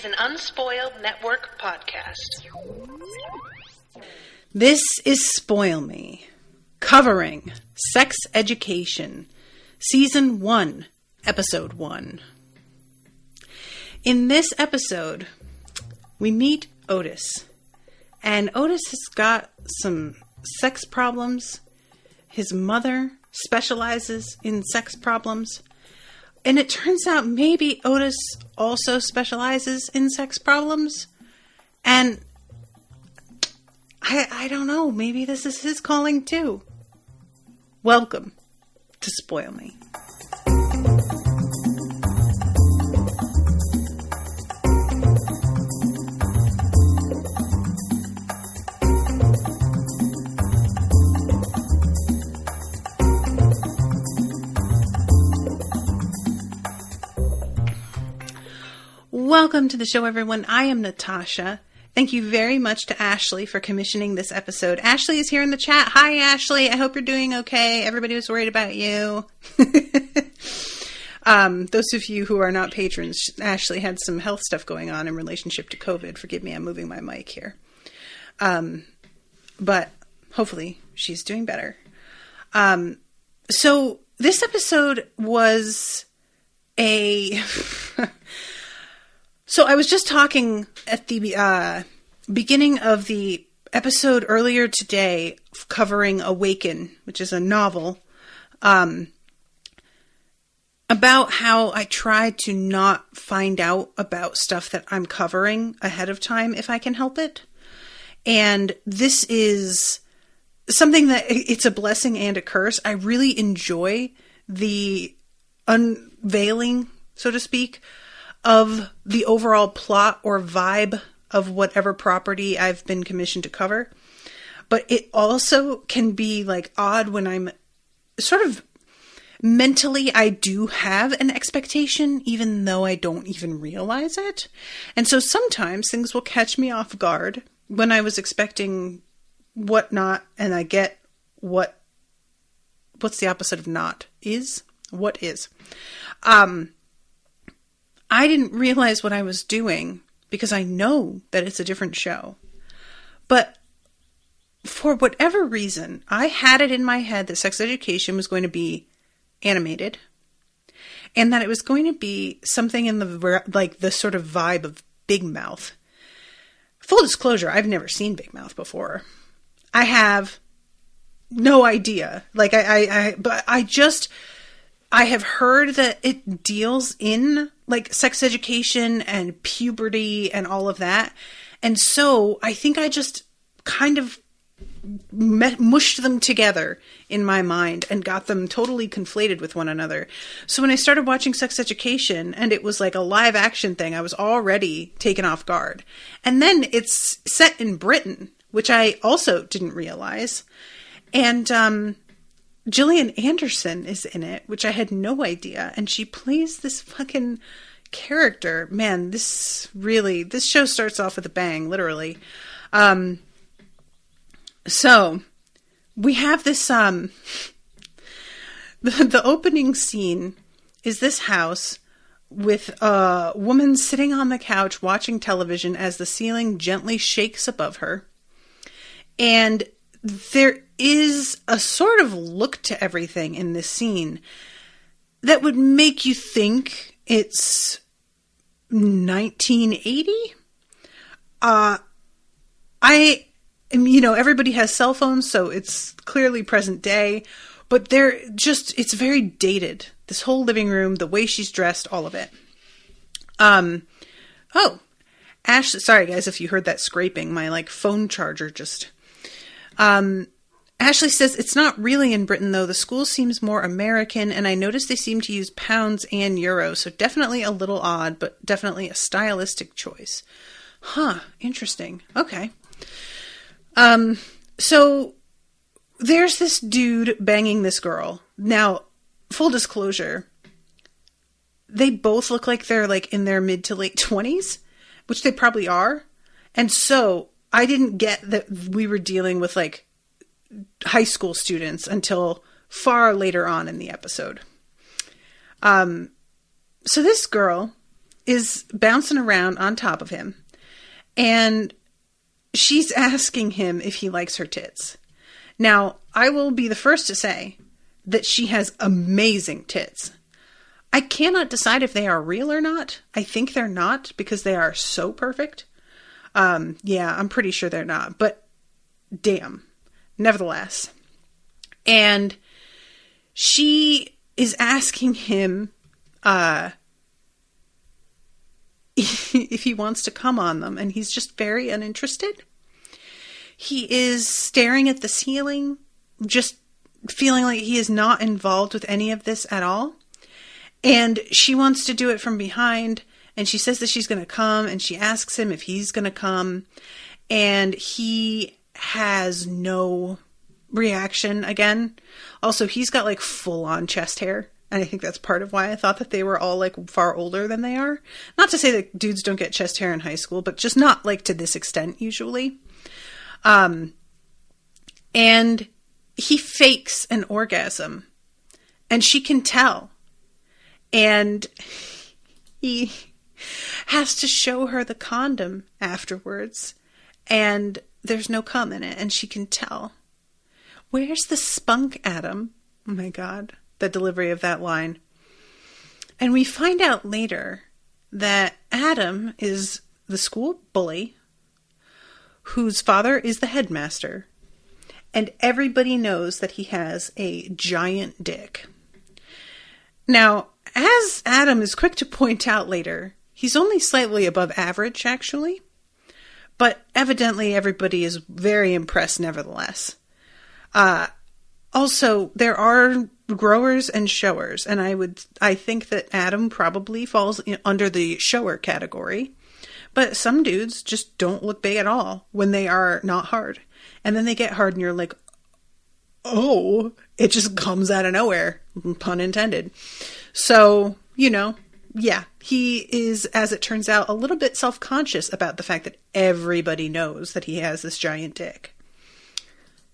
an Unspoiled Network podcast. This is Spoil Me, covering Sex Education, Season 1, Episode 1. In this episode, we meet Otis. And Otis has got some sex problems. His mother specializes in sex problems. And it turns out maybe Otis also specializes in sex problems. And I don't know, maybe this is his calling too. Welcome to Spoil Me. Welcome to the show, everyone. I am Natasha. Thank you very much to Ashleigh for commissioning this episode. Ashleigh is here in the chat. Hi, Ashleigh. I hope you're doing okay. Everybody was worried about you. Those of you who are not patrons, Ashleigh had some health stuff going on in relationship to COVID. Forgive me, I'm moving my mic here. But hopefully she's doing better. So this episode was a... So I was just talking at the beginning of the episode earlier today, covering Awaken, which is a novel, about how I try to not find out about stuff that I'm covering ahead of time if I can help it. And this is something that it's a blessing and a curse. I really enjoy the unveiling, so to speak, of the overall plot or vibe of whatever property I've been commissioned to cover. But it also can be like odd when I'm sort of mentally, I do have an expectation, even though I don't even realize it. And so sometimes things will catch me off guard when I was expecting what not, and I get what's the opposite of not is? What is? I didn't realize what I was doing because I know that it's a different show. But for whatever reason, I had it in my head that Sex Education was going to be animated and that it was going to be something in the sort of vibe of Big Mouth. Full disclosure, I've never seen Big Mouth before. I have no idea. I have heard that it deals in like sex education and puberty and all of that. And so I think I just kind of mushed them together in my mind and got them totally conflated with one another. So when I started watching Sex Education and it was like a live action thing, I was already taken off guard. And then it's set in Britain, which I also didn't realize. And, Gillian Anderson is in it, which I had no idea. And she plays this fucking character. Man, this show starts off with a bang, literally. So we have this, the opening scene is this house with a woman sitting on the couch watching television as the ceiling gently shakes above her. And there is a sort of look to everything in this scene that would make you think it's 1980. Everybody has cell phones, so it's clearly present day, but it's very dated. This whole living room, the way she's dressed, all of it. Ash, sorry guys, if you heard that scraping, my phone charger just... Ashleigh says, it's not really in Britain, though. The school seems more American, and I noticed they seem to use pounds and euros, so definitely a little odd, but definitely a stylistic choice. Huh, interesting. Okay. So there's this dude banging this girl. Now, full disclosure, they both look like they're in their mid to late 20s, which they probably are. And so I didn't get that we were dealing with high school students until far later on in the episode. So this girl is bouncing around on top of him, and she's asking him if he likes her tits. Now, I will be the first to say that she has amazing tits. I cannot decide if they are real or not. I think they're not because they are so perfect. Yeah, I'm pretty sure they're not, but damn, nevertheless. And she is asking him if he wants to come on them, and he's just very uninterested. He is staring at the ceiling, just feeling like he is not involved with any of this at all. And she wants to do it from behind, and she says that she's going to come, and she asks him if he's going to come, and he has no reaction again. Also, he's got like full-on chest hair, and I think that's part of why I thought that they were all like far older than they are. Not to say that dudes don't get chest hair in high school, but just not like to this extent usually. And he fakes an orgasm, and she can tell. And he has to show her the condom afterwards, and there's no cum in it, and she can tell. Where's the spunk, Adam? Oh my God, the delivery of that line. And we find out later that Adam is the school bully, whose father is the headmaster, and everybody knows that he has a giant dick. Now, as Adam is quick to point out later, he's only slightly above average, actually. But evidently everybody is very impressed nevertheless. Also, there are growers and showers, and I think that Adam probably falls under the shower category. But some dudes just don't look big at all when they are not hard. And then they get hard and you're like, oh, it just comes out of nowhere, pun intended. So, yeah, he is, as it turns out, a little bit self-conscious about the fact that everybody knows that he has this giant dick.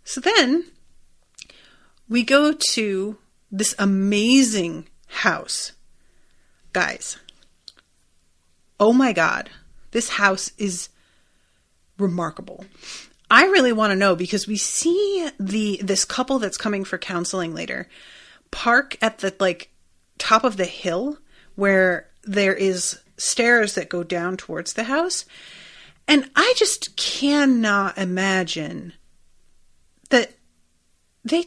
So then we go to this amazing house. Guys, oh my God, this house is remarkable. I really want to know because we see this couple that's coming for counseling later park at the top of the hill where there is stairs that go down towards the house. And I just cannot imagine that they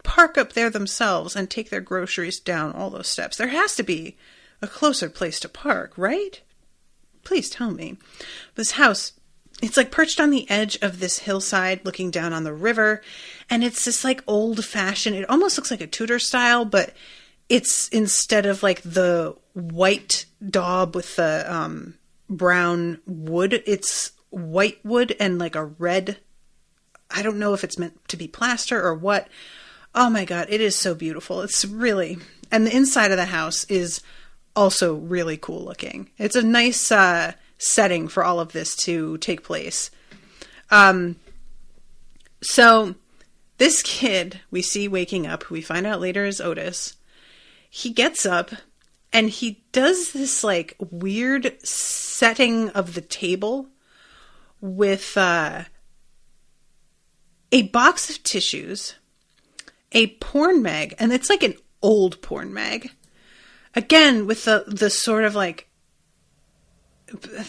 park up there themselves and take their groceries down all those steps. There has to be a closer place to park, right? Please tell me. This house, it's like perched on the edge of this hillside looking down on the river. And it's this like old fashioned, it almost looks like a Tudor style, but it's instead of like the white daub with the brown wood, it's white wood and like a red, I don't know if it's meant to be plaster or what. Oh my God, it is so beautiful. It's really, and the inside of the house is also really cool looking. It's a nice setting for all of this to take place. So this kid we see waking up, who we find out later is Otis, he gets up and he does this like weird setting of the table with a box of tissues, a porn mag, and it's like an old porn mag. Again, with the sort of like,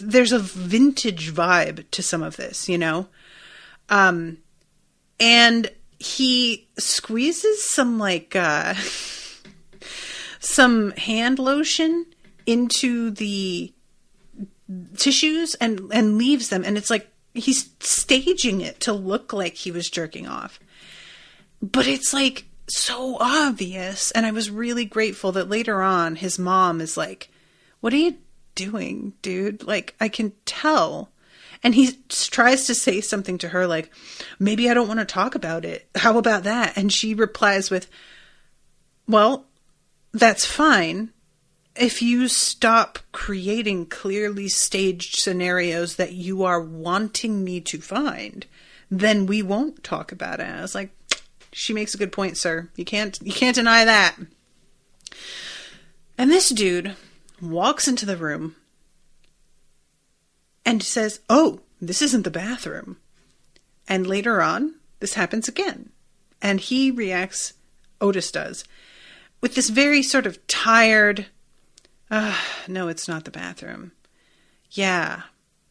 there's a vintage vibe to some of this, and he squeezes some like, some hand lotion into the tissues and leaves them. And it's like, he's staging it to look like he was jerking off. But it's like so obvious. And I was really grateful that later on his mom is like, what are you doing, dude? Like, I can tell. And he tries to say something to her like, maybe I don't want to talk about it. How about that? And she replies with, well, that's fine. If you stop creating clearly staged scenarios that you are wanting me to find, then we won't talk about it. And I was like, she makes a good point, sir. You can't deny that. And this dude walks into the room and says, "Oh, this isn't the bathroom." And later on, this happens again. And he reacts, Otis does, with this very sort of tired, "No, it's not the bathroom. Yeah,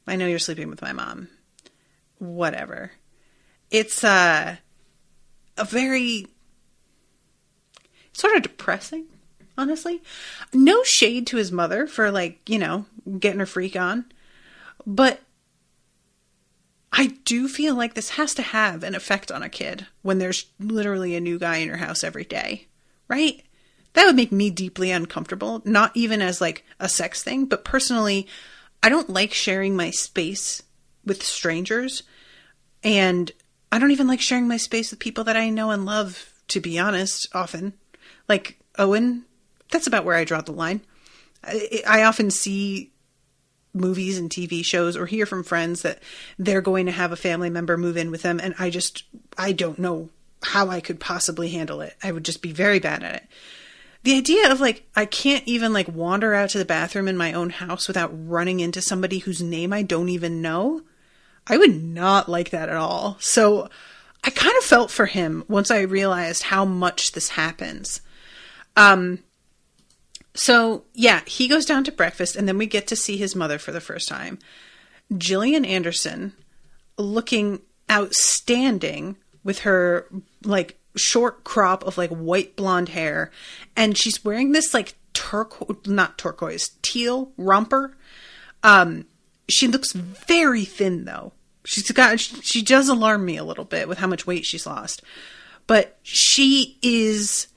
I know you're sleeping with my mom. Whatever." It's a very sort of depressing, honestly. No shade to his mother for, like, you know, getting her freak on. But I do feel like this has to have an effect on a kid when there's literally a new guy in your house every day, right? That would make me deeply uncomfortable, not even as like a sex thing, but personally, I don't like sharing my space with strangers, and I don't even like sharing my space with people that I know and love, to be honest, often. Like Owen, that's about where I draw the line. I often see movies and TV shows or hear from friends that they're going to have a family member move in with them, and I don't know how I could possibly handle it. I would just be very bad at it. The idea of like, I can't even like wander out to the bathroom in my own house without running into somebody whose name I don't even know, I would not like that at all. So I kind of felt for him once I realized how much this happens. So yeah, he goes down to breakfast, and then we get to see his mother for the first time. Gillian Anderson, looking outstanding with her like short crop of like white blonde hair, and she's wearing this like teal romper. She looks very thin though. She does alarm me a little bit with how much weight she's lost, but she is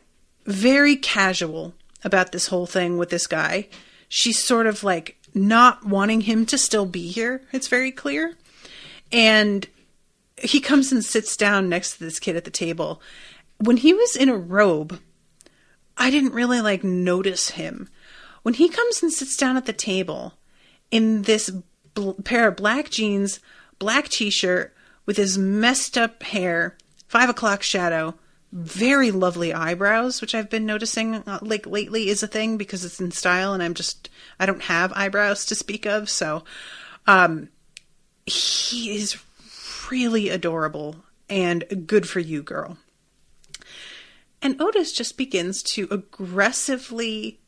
very casual about this whole thing with this guy. She's sort of like not wanting him to still be here. It's very clear. And he comes and sits down next to this kid at the table. When he was in a robe, I didn't really like notice him. When he comes and sits down at the table in this pair of black jeans, black t-shirt with his messed up hair, 5 o'clock shadow, very lovely eyebrows, which I've been noticing like lately is a thing because it's in style, and I don't have eyebrows to speak of. So, he is really adorable, and good for you, girl. And Otis just begins to aggressively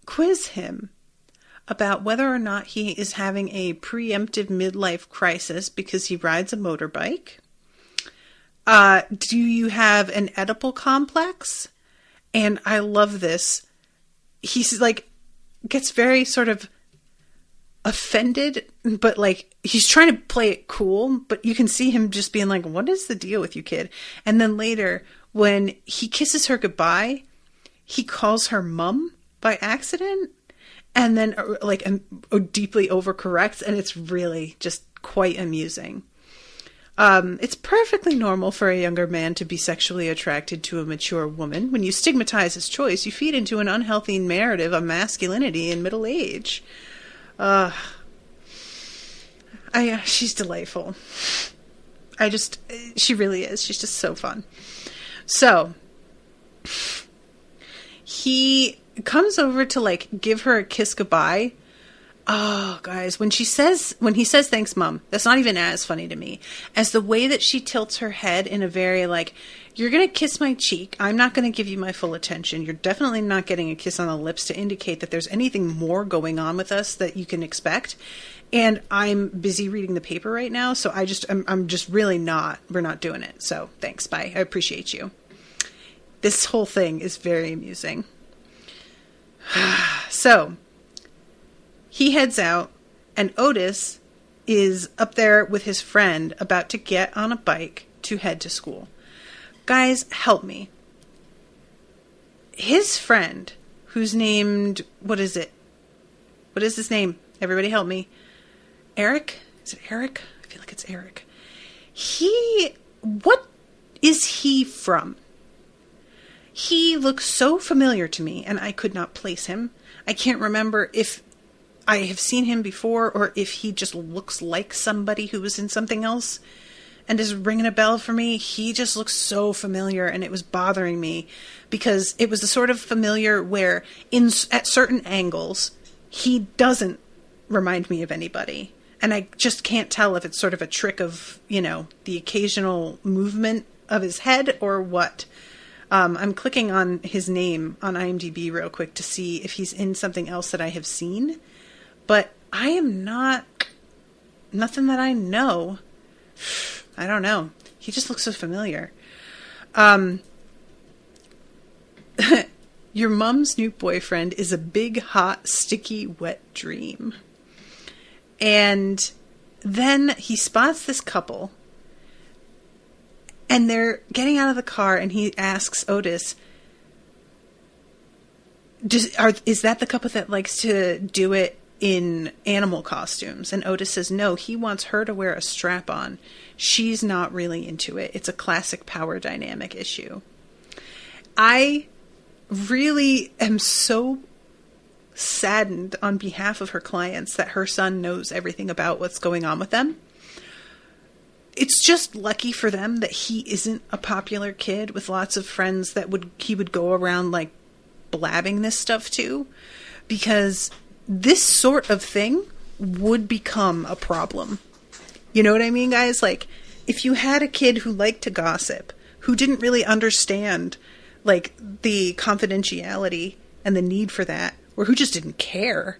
quiz him about whether or not he is having a preemptive midlife crisis because he rides a motorbike. Do you have an Oedipal complex? And I love this. He's like, gets very sort of offended, but like, he's trying to play it cool, but you can see him just being like, what is the deal with you, kid? And then later, when he kisses her goodbye, he calls her mum by accident, and then like deeply overcorrects, and it's really just quite amusing. It's perfectly normal for a younger man to be sexually attracted to a mature woman. When you stigmatize his choice, you feed into an unhealthy narrative of masculinity in middle age. She's delightful. She really is. She's just so fun. So, he comes over to like give her a kiss goodbye. Oh, guys, when he says, thanks, Mom, that's not even as funny to me as the way that she tilts her head in a very like, you're going to kiss my cheek. I'm not going to give you my full attention. You're definitely not getting a kiss on the lips to indicate that there's anything more going on with us that you can expect. And I'm busy reading the paper right now. So I'm just really we're not doing it. So thanks. Bye. I appreciate you. This whole thing is very amusing. So he heads out, and Otis is up there with his friend about to get on a bike to head to school. Guys, help me. His friend, who's named, what is it? What is his name? Everybody help me. Eric? Is it Eric? I feel like it's Eric. What is he from? He looks so familiar to me, and I could not place him. I can't remember if I have seen him before, or if he just looks like somebody who was in something else and is ringing a bell for me. He just looks so familiar, and it was bothering me because it was the sort of familiar where at certain angles, he doesn't remind me of anybody. And I just can't tell if it's sort of a trick of, the occasional movement of his head or what. I'm clicking on his name on IMDb real quick to see if he's in something else that I have seen. But I am nothing that I know. I don't know. He just looks so familiar. Your mom's new boyfriend is a big, hot, sticky, wet dream. And then he spots this couple, and they're getting out of the car, and he asks Otis, is that the couple that likes to do it in animal costumes? And Otis says, no, he wants her to wear a strap-on. She's not really into it. It's a classic power dynamic issue. I really am so saddened on behalf of her clients that her son knows everything about what's going on with them. It's just lucky for them that he isn't a popular kid with lots of friends that he would go around like blabbing this stuff to, because this sort of thing would become a problem. You know what I mean, guys? Like, if you had a kid who liked to gossip, who didn't really understand like the confidentiality and the need for that, or who just didn't care,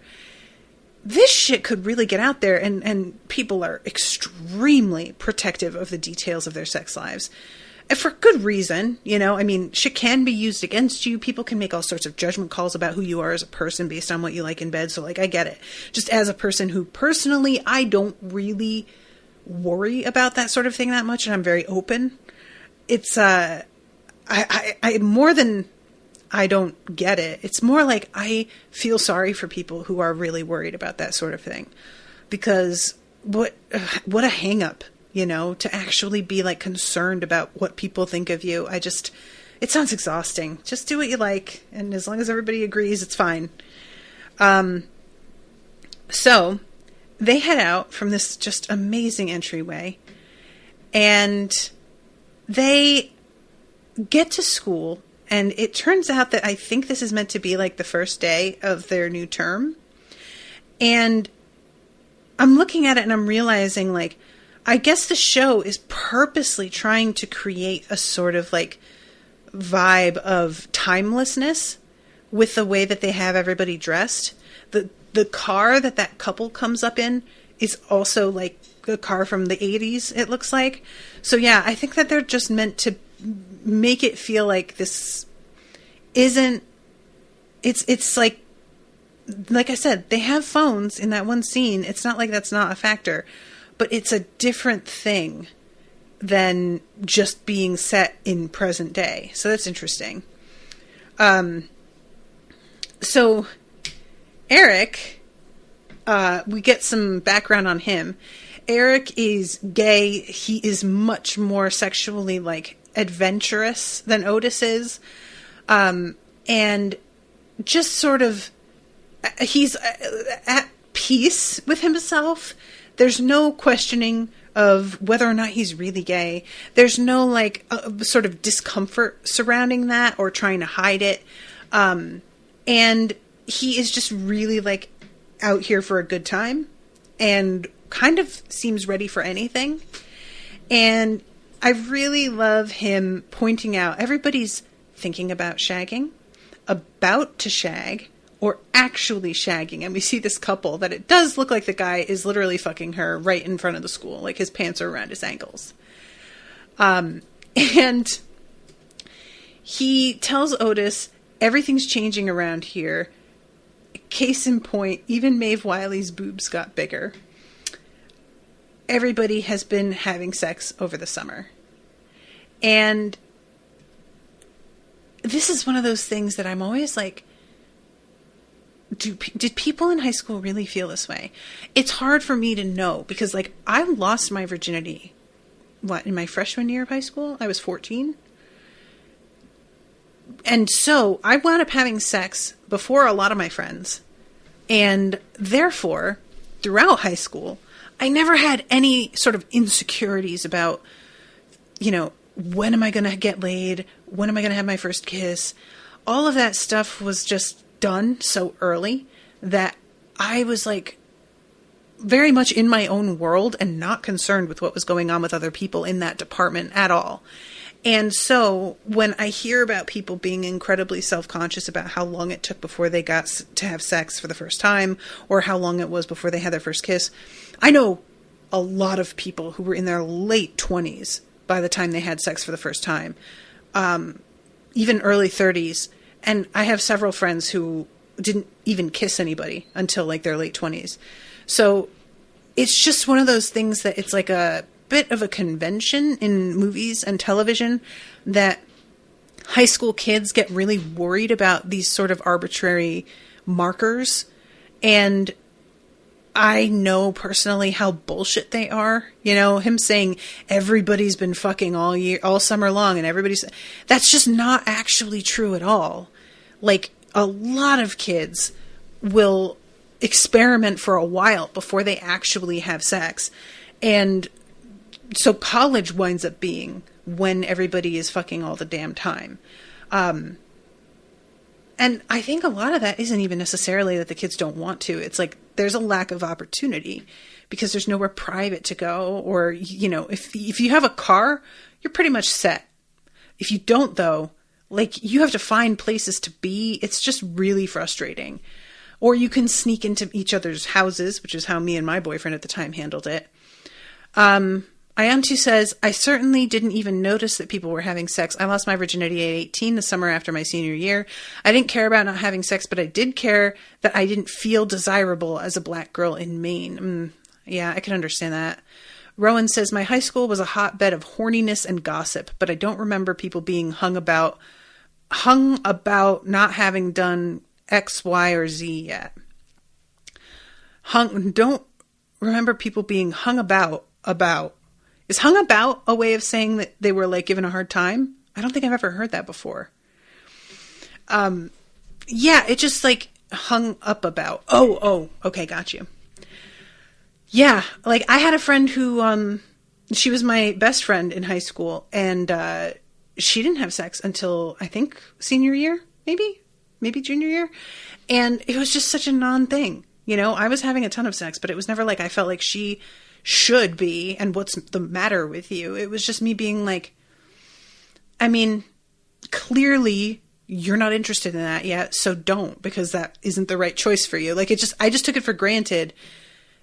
this shit could really get out there, and people are extremely protective of the details of their sex lives. And for good reason, I mean, shit can be used against you. People can make all sorts of judgment calls about who you are as a person based on what you like in bed. So, like, I get it. Just as a person who personally, I don't really worry about that sort of thing that much, and I'm very open. It's, I more than I don't get it. It's more like I feel sorry for people who are really worried about that sort of thing, because what a hang up, to actually be like concerned about what people think of you. It sounds exhausting. Just do what you like. And as long as everybody agrees, it's fine. So they head out from this just amazing entryway, and they get to school. And it turns out that I think this is meant to be like the first day of their new term. And I'm looking at it and I'm realizing, like, I guess the show is purposely trying to create a sort of like vibe of timelessness with the way that they have everybody dressed. The car that couple comes up in is also like a car from the 80s, it looks like. So yeah, I think that they're just meant to make it feel like this isn't, it's like I said, they have phones in that one scene. It's not like that's not a factor, but it's a different thing than just being set in present day. So that's interesting. So Eric, we get some background on him. Eric is gay. He is much more sexually like adventurous than Otis is. And just sort of, he's at peace with himself. There's no questioning of whether or not he's really gay. There's no like sort of discomfort surrounding that or trying to hide it. And he is just really like out here for a good time and kind of seems ready for anything. And I really love him pointing out everybody's thinking about shagging, about to shag, or actually shagging. And we see this couple that it does look like the guy is literally fucking her right in front of the school. Like his pants are around his ankles. And he tells Otis, everything's changing around here. Case in point, even Maeve Wiley's boobs got bigger. Everybody has been having sex over the summer. And this is one of those things that I'm always like, did people in high school really feel this way? It's hard for me to know because, like, I lost my virginity, in my freshman year of high school? I was 14. And so I wound up having sex before a lot of my friends. And therefore, throughout high school, I never had any sort of insecurities about, when am I going to get laid? When am I going to have my first kiss? All of that stuff was just done so early that I was like, very much in my own world and not concerned with what was going on with other people in that department at all. And so when I hear about people being incredibly self-conscious about how long it took before they got to have sex for the first time, or how long it was before they had their first kiss, I know a lot of people who were in their late 20s by the time they had sex for the first time, even early 30s. And I have several friends who didn't even kiss anybody until like their late 20s. So it's just one of those things that it's like a bit of a convention in movies and television that high school kids get really worried about these sort of arbitrary markers. And I know personally how bullshit they are. You know, him saying everybody's been fucking all year, all summer long, and that's just not actually true at all. Like, a lot of kids will experiment for a while before they actually have sex. And so college winds up being when everybody is fucking all the damn time. And I think a lot of that isn't even necessarily that the kids don't want to. It's like there's a lack of opportunity because there's nowhere private to go. Or, you know, if you have a car, you're pretty much set. If you don't, though, like, you have to find places to be. It's just really frustrating. Or you can sneak into each other's houses, which is how me and my boyfriend at the time handled it. Iamtu says, I certainly didn't even notice that people were having sex. I lost my virginity at 18, the summer after my senior year. I didn't care about not having sex, but I did care that I didn't feel desirable as a black girl in Maine. Yeah, I can understand that. Rowan says, my high school was a hotbed of horniness and gossip, but I don't remember people being hung about not having done X, Y, or Z yet. Don't remember people being hung about. Is hung about a way of saying that they were like given a hard time? I don't think I've ever heard that before. Yeah, it just like hung up about. Oh, okay, got you. Yeah, like I had a friend who, she was my best friend in high school, and she didn't have sex until I think senior year, maybe junior year. And it was just such a non-thing. You know, I was having a ton of sex, but it was never like I felt like she should be, and what's the matter with you? It was just me being like, I mean, clearly you're not interested in that yet, so don't, because that isn't the right choice for you. Like, I just took it for granted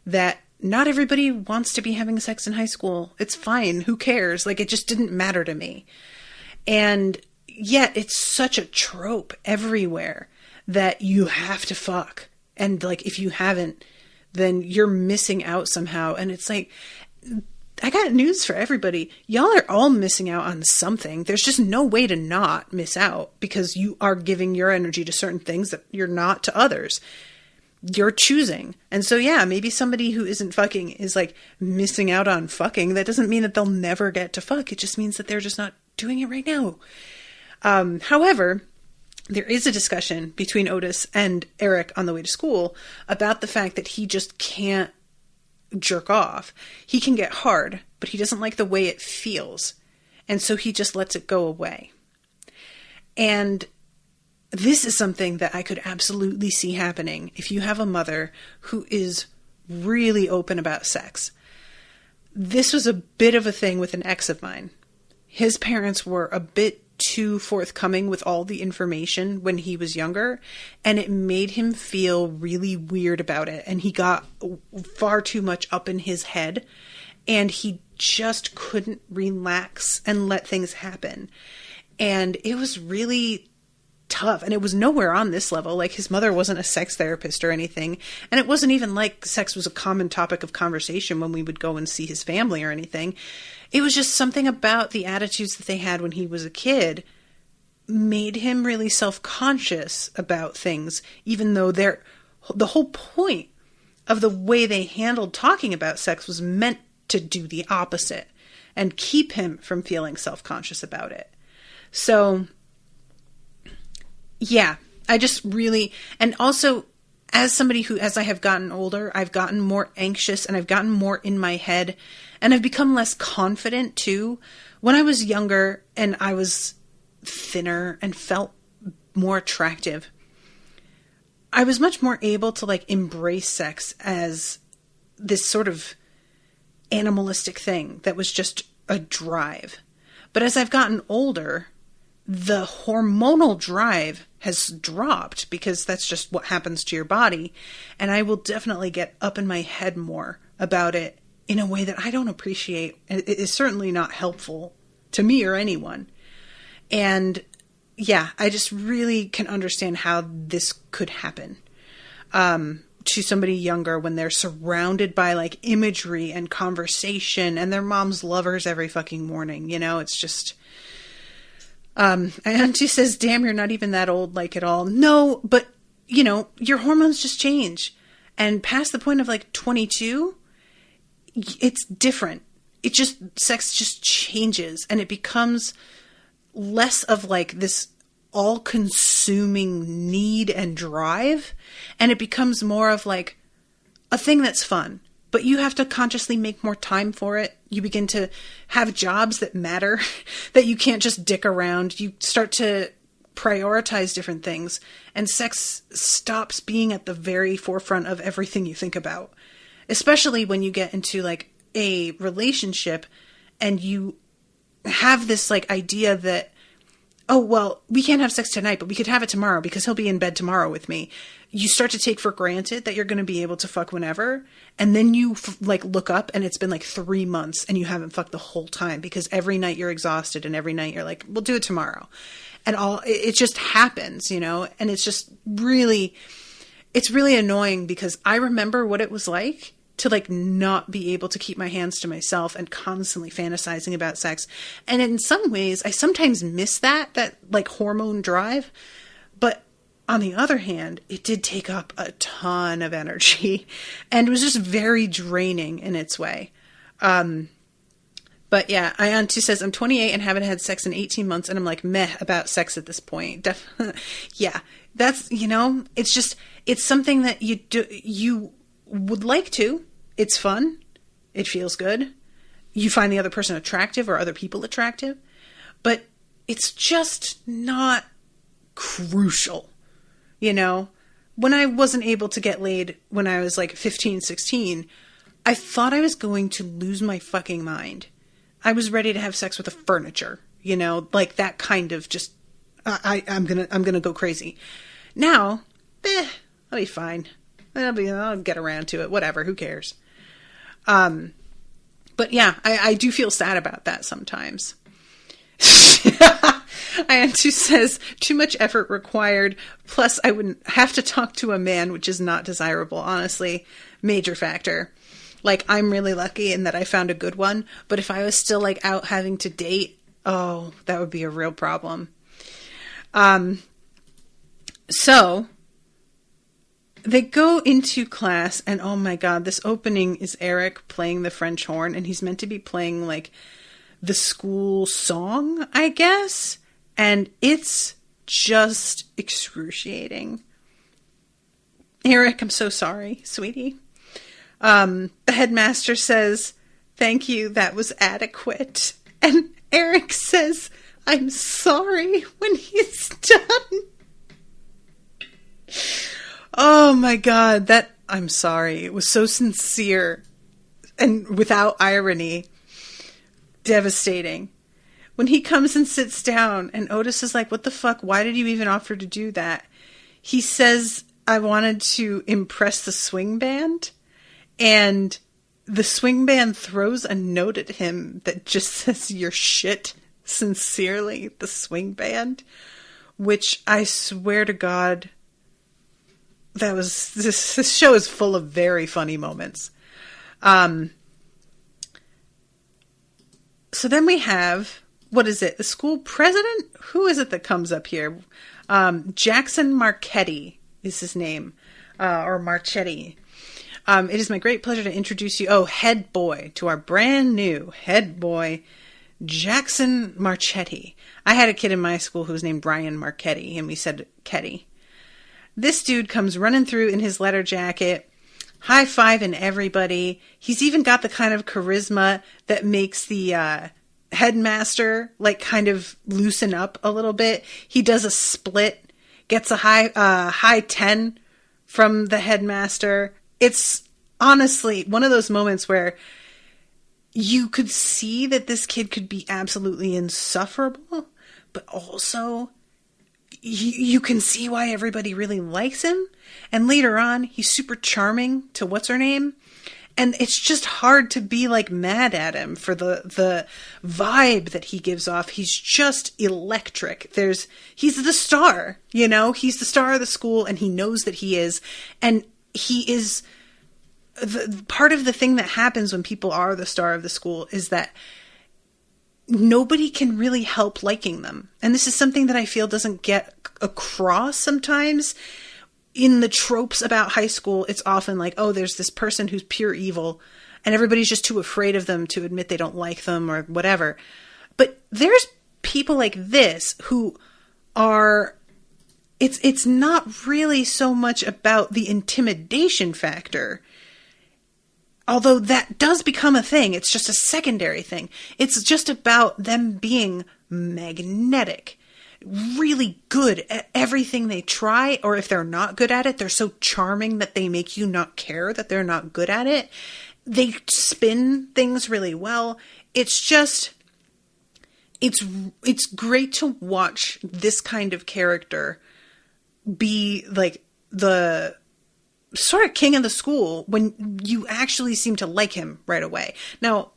that not everybody wants to be having sex in high school. It's fine. Who cares? Like, it just didn't matter to me. And yet it's such a trope everywhere that you have to fuck. And like, if you haven't, then you're missing out somehow. And it's like, I got news for everybody. Y'all are all missing out on something. There's just no way to not miss out because you are giving your energy to certain things that you're not to others. You're choosing. And so, yeah, maybe somebody who isn't fucking is like missing out on fucking. That doesn't mean that they'll never get to fuck. It just means that they're just not doing it right now. However, there is a discussion between Otis and Eric on the way to school about the fact that he just can't jerk off. He can get hard, but he doesn't like the way it feels. And so he just lets it go away. And this is something that I could absolutely see happening if you have a mother who is really open about sex. This was a bit of a thing with an ex of mine. His parents were a bit too forthcoming with all the information when he was younger, and it made him feel really weird about it. And he got far too much up in his head, and he just couldn't relax and let things happen. And it was really tough, and it was nowhere on this level. Like, his mother wasn't a sex therapist or anything, and it wasn't even like sex was a common topic of conversation when we would go and see his family or anything. It was just something about the attitudes that they had when he was a kid made him really self-conscious about things, even though the whole point of the way they handled talking about sex was meant to do the opposite and keep him from feeling self-conscious about it. So, yeah, I just really, and also as somebody who, as I have gotten older, I've gotten more anxious and I've gotten more in my head and I've become less confident too. When I was younger and I was thinner and felt more attractive, I was much more able to like embrace sex as this sort of animalistic thing that was just a drive. But as I've gotten older, the hormonal drive has dropped because that's just what happens to your body. And I will definitely get up in my head more about it in a way that I don't appreciate. It is certainly not helpful to me or anyone. And yeah, I just really can understand how this could happen to somebody younger when they're surrounded by like imagery and conversation and their mom's lovers every fucking morning. You know, it's just... and she says, damn, you're not even that old, like, at all. No, but, you know, your hormones just change. And past the point of, like, 22, it's different. Sex just changes. And it becomes less of, like, this all-consuming need and drive. And it becomes more of, like, a thing that's fun. But you have to consciously make more time for it. You begin to have jobs that matter, that you can't just dick around. You start to prioritize different things. And sex stops being at the very forefront of everything you think about. Especially when you get into like a relationship and you have this like idea that, oh, well, we can't have sex tonight, but we could have it tomorrow because he'll be in bed tomorrow with me. You start to take for granted that you're going to be able to fuck whenever. And then you like look up and it's been like 3 months and you haven't fucked the whole time because every night you're exhausted and every night you're like, we'll do it tomorrow. And it just happens, you know, and it's just really, it's really annoying because I remember what it was like to like not be able to keep my hands to myself and constantly fantasizing about sex. And in some ways, I sometimes miss that like hormone drive. But on the other hand, it did take up a ton of energy and was just very draining in its way. But yeah, Ayantu says, I'm 28 and haven't had sex in 18 months. And I'm like, meh about sex at this point. Definitely. Yeah, that's, you know, it's just, it's something that you would like to. It's fun. It feels good. You find the other person attractive or other people attractive, but it's just not crucial. You know, when I wasn't able to get laid when I was like 15, 16, I thought I was going to lose my fucking mind. I was ready to have sex with the furniture, you know, like that kind of just, I'm gonna go crazy. Now, I'll be fine. I'll get around to it. Whatever. Who cares? But yeah, I do feel sad about that sometimes. Ayantu says, too much effort required. Plus, I wouldn't have to talk to a man, which is not desirable. Honestly, major factor. Like, I'm really lucky in that I found a good one. But if I was still like out having to date, oh, that would be a real problem. So they go into class and oh my God, this opening is Eric playing the French horn and he's meant to be playing like the school song, I guess. And it's just excruciating. Eric, I'm so sorry, sweetie. The headmaster says, thank you, that was adequate. And Eric says, I'm sorry when he's done. Oh my God, I'm sorry. It was so sincere and without irony. Devastating. When he comes and sits down and Otis is like, what the fuck? Why did you even offer to do that? He says, I wanted to impress the swing band. And the swing band throws a note at him that just says, you're shit, sincerely, the swing band. Which I swear to God, this show is full of very funny moments. So then we have, what is it? The school president? Who is it that comes up here? Jackson Marchetti is his name, or Marchetti. It is my great pleasure to introduce you, head boy, to our brand new head boy, Jackson Marchetti. I had a kid in my school who was named Brian Marchetti, and we said Ketty. This dude comes running through in his leather jacket, high-fiving everybody. He's even got the kind of charisma that makes the headmaster like kind of loosen up a little bit. He does a split, gets a high 10 from the headmaster. It's honestly one of those moments where you could see that this kid could be absolutely insufferable, but also you can see why everybody really likes him. And later on, he's super charming to what's her name. And it's just hard to be like mad at him for the vibe that he gives off. He's just electric. He's the star, you know, he's the star of the school, and he knows that he is. And he is part of the thing that happens when people are the star of the school is that nobody can really help liking them. And this is something that I feel doesn't get across sometimes. In the tropes about high school, it's often like, oh, there's this person who's pure evil and everybody's just too afraid of them to admit they don't like them or whatever. But there's people like this who are, it's not really so much about the intimidation factor. Although that does become a thing. It's just a secondary thing. It's just about them being magnetic, really good at everything they try, or if they're not good at it, they're so charming that they make you not care that they're not good at it. They spin things really well. It's just, it's great to watch this kind of character be like the sort of king of the school when you actually seem to like him right away. Now,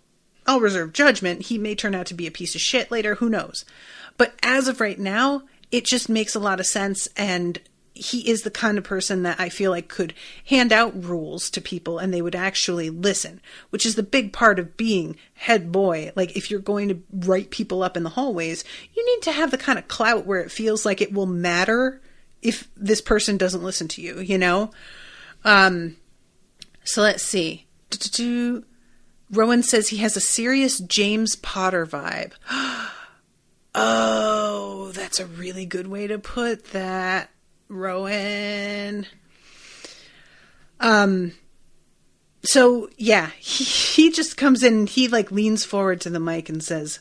I'll reserve judgment. He may turn out to be a piece of shit later. Who knows? But as of right now, it just makes a lot of sense. And he is the kind of person that I feel like could hand out rules to people and they would actually listen, which is the big part of being head boy. Like if you're going to write people up in the hallways, you need to have the kind of clout where it feels like it will matter if this person doesn't listen to you, you know? So let's see. Rowan says he has a serious James Potter vibe. Oh, that's a really good way to put that, Rowan. So yeah, he just comes in and he like leans forward to the mic and says,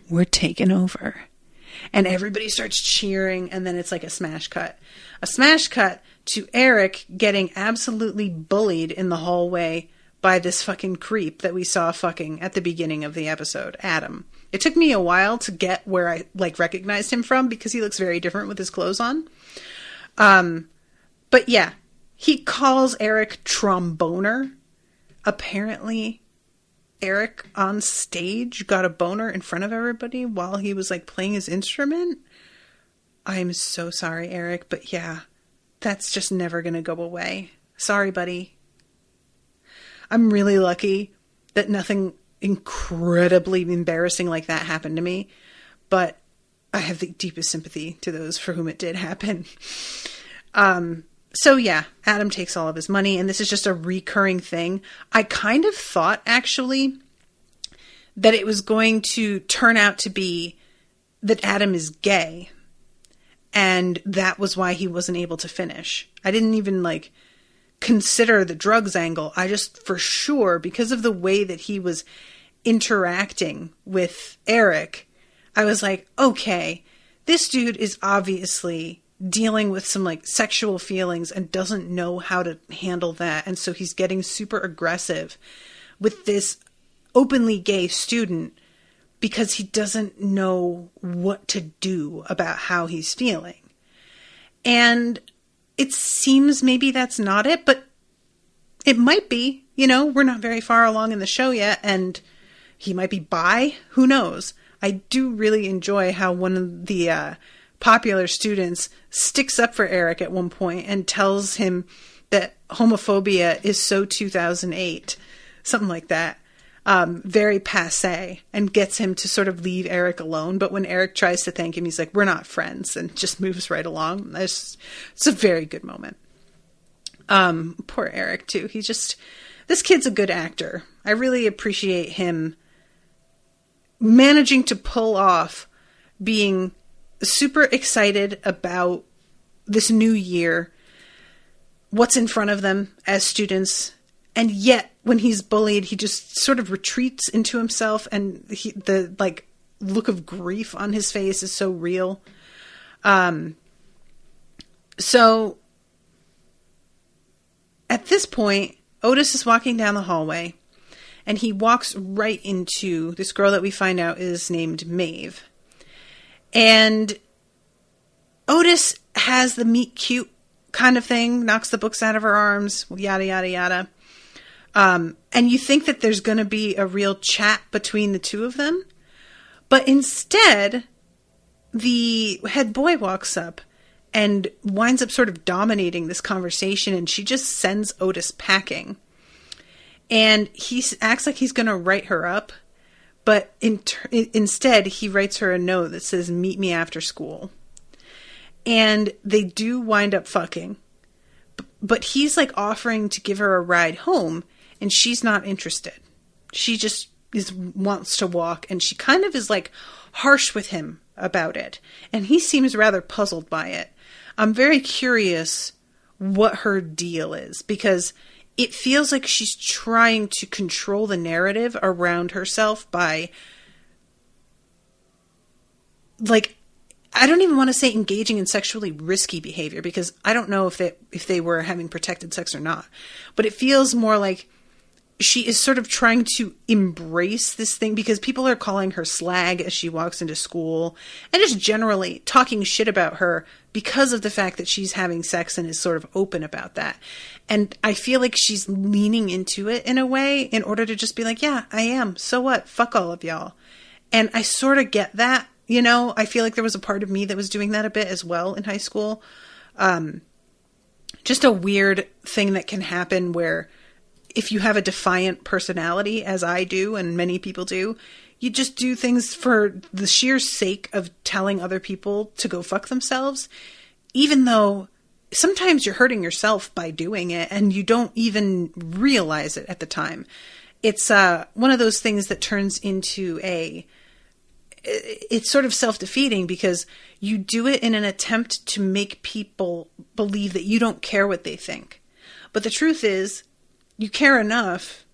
"We're taking over." And everybody starts cheering, and then it's like a smash cut. A smash cut to Eric getting absolutely bullied in the hallway by this fucking creep that we saw fucking at the beginning of the episode, Adam. It took me a while to get where I like recognized him from because he looks very different with his clothes on. But yeah, he calls Eric tromboner. Apparently, Eric on stage got a boner in front of everybody while he was like playing his instrument. I'm so sorry, Eric, but yeah, that's just never going to go away. Sorry, buddy. I'm really lucky that nothing incredibly embarrassing like that happened to me, but I have the deepest sympathy to those for whom it did happen. So yeah, Adam takes all of his money, and this is just a recurring thing. I kind of thought, actually, that it was going to turn out to be that Adam is gay, and that was why he wasn't able to finish. I didn't even, like, consider the drugs angle. I just, for sure, because of the way that he was interacting with Eric, I was like, okay, this dude is obviously dealing with some like sexual feelings and doesn't know how to handle that. And so he's getting super aggressive with this openly gay student because he doesn't know what to do about how he's feeling. And it seems maybe that's not it, but it might be. You know, we're not very far along in the show yet, and he might be bi. Who knows? I do really enjoy how one of the popular students sticks up for Eric at one point and tells him that homophobia is so 2008, something like that. Very passé, and gets him to sort of leave Eric alone. But when Eric tries to thank him, he's like, "We're not friends," and just moves right along. It's a very good moment. Poor Eric too. This kid's a good actor. I really appreciate him managing to pull off being super excited about this new year, what's in front of them as students, and yet when he's bullied, he just sort of retreats into himself, and the like look of grief on his face is so real. So at this point, Otis is walking down the hallway, and he walks right into this girl that we find out is named Maeve. And Otis has the meet cute kind of thing, knocks the books out of her arms, yada, yada, yada. And you think that there's going to be a real chat between the two of them. But instead, the head boy walks up and winds up sort of dominating this conversation, and she just sends Otis packing. And he acts like he's going to write her up, but instead he writes her a note that says, "Meet me after school." And they do wind up fucking. But he's like offering to give her a ride home, and she's not interested. She just wants to walk, and she kind of is like harsh with him about it. And he seems rather puzzled by it. I'm very curious what her deal is, because it feels like she's trying to control the narrative around herself by, like, I don't even want to say engaging in sexually risky behavior, because I don't know if they were having protected sex or not. But it feels more like she is sort of trying to embrace this thing, because people are calling her slag as she walks into school, and just generally talking shit about her because of the fact that she's having sex and is sort of open about that. And I feel like she's leaning into it in a way in order to just be like, yeah, I am. So what? Fuck all of y'all. And I sort of get that. You know, I feel like there was a part of me that was doing that a bit as well in high school. Just a weird thing that can happen where if you have a defiant personality, as I do and many people do, you just do things for the sheer sake of telling other people to go fuck themselves, even though sometimes you're hurting yourself by doing it and you don't even realize it at the time. It's one of those things that turns into it's sort of self-defeating, because you do it in an attempt to make people believe that you don't care what they think. But the truth is, you care enough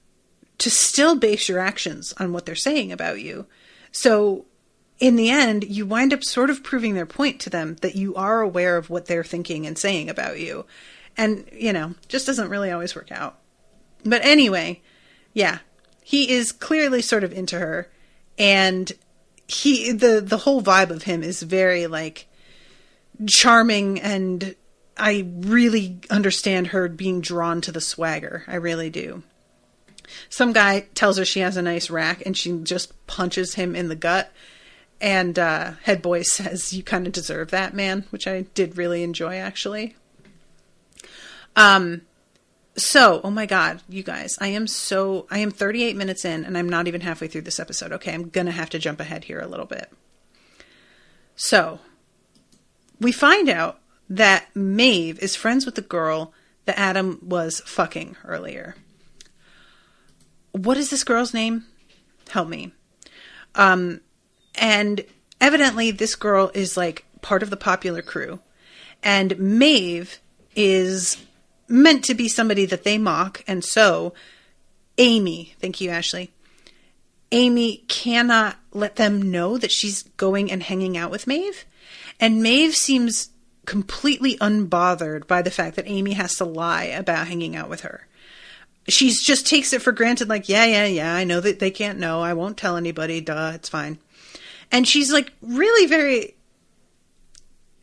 to still base your actions on what they're saying about you. So in the end, you wind up sort of proving their point to them that you are aware of what they're thinking and saying about you. And, you know, just doesn't really always work out. But anyway, yeah, he is clearly sort of into her, and the whole vibe of him is very, like, charming, and I really understand her being drawn to the swagger. I really do. Some guy tells her she has a nice rack, and she just punches him in the gut. And head boy says, "You kind of deserve that, man," which I did really enjoy, actually. So, oh my God, you guys, I am 38 minutes in, and I'm not even halfway through this episode. Okay, I'm going to have to jump ahead here a little bit. So, we find out that Maeve is friends with the girl that Adam was fucking earlier. What is this girl's name? Help me. And evidently this girl is like part of the popular crew. And Maeve is meant to be somebody that they mock. And so Amy, thank you, Ashleigh, Amy cannot let them know that she's going and hanging out with Maeve. And Maeve seems completely unbothered by the fact that Amy has to lie about hanging out with her. She's just takes it for granted, like, yeah, I know that they can't know. I won't tell anybody. Duh, it's fine. And she's like really very,